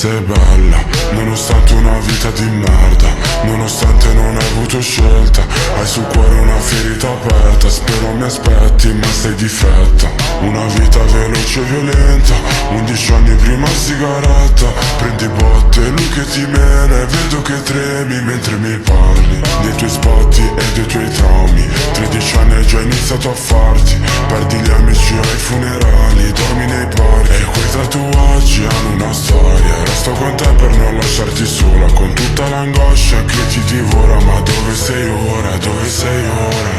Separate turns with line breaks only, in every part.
sei bella, nonostante una vita di merda, nonostante non hai avuto scelta. Hai sul cuore una ferita aperta, spero mi aspetti ma sei difetta. Una vita veloce e violenta, 11 anni prima sigaretta. Prendi botte, lui che ti mena e vedo che tremi mentre mi parli dei tuoi sbatti e dei tuoi traumi. 13 anni hai già iniziato a farti, perdi gli amici ai funerali, dormi nei parchi e quei tatuaggi hanno una storia. Resto con te per non lasciarti sola, con tutta l'angoscia che ti divora. Ma dove sei ora, dove sei ora?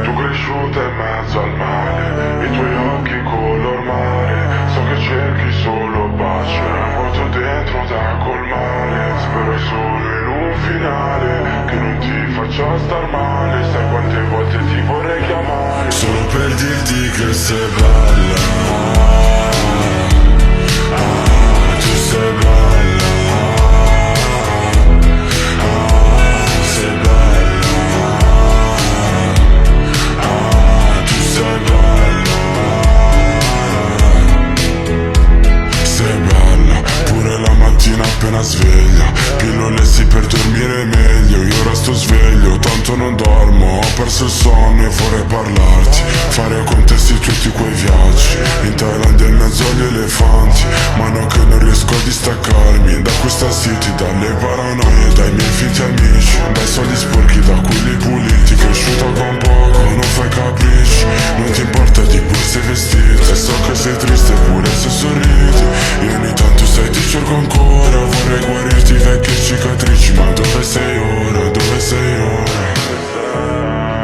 Tu cresciuta in mezzo al mare, i tuoi occhi color mare. So che cerchi solo pace, un vuoto dentro da colmare. Spero solo in un finale che non ti faccia star male. Sai quante volte ti vorrei chiamare solo per dirti che sei bella. Tu sei bella. Sei bella. Tu sei bella. Sei bella, pure la mattina appena sveglia. Pillole sì per dormire meglio. Io resto sveglio, tanto non dormo. Ho perso il sonno e vorrei parlarti, fare con te sì tutti quei viaggi in Thailandia in mezzo agli elefanti. Ma no che non riesco a distaccarmi da questa city, dalle paranoie, dai miei finti amici, dai soldi sporchi, da quelli puliti. Cresciuta con poco, non fai capricci, non ti importa di borse e vestiti. E so che sei triste pure se sorridi. Io ogni tanto sai ti cerco ancora, vorrei guarirti vecchie cicatrici. Ma dove sei ora, dove sei ora?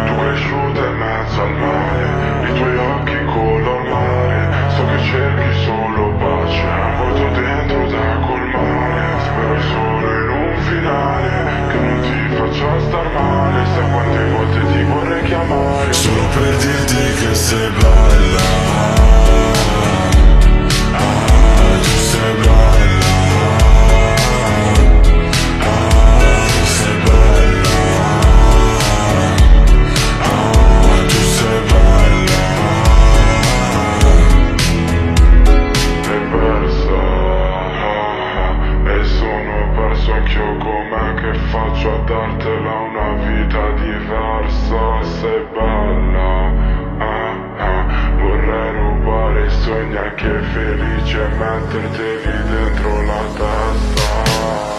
Tu cresciuta in mezzo al mare, i tuoi occhi color mare. So che cerchi solo pace, un vuoto dentro da colmare. Spero solo in un finale che non ti faccia star male. Sai quante volte ti vorrei chiamare solo per dirti che sei bella. Tu sei bella. Sei bella. Tu sei bella. Sei persa e sono perso anch'io com'è. Che faccio a dartela una vita diversa? Sei bella. Vorrei rubare i sogni anche felici e metterteli dentro la testa.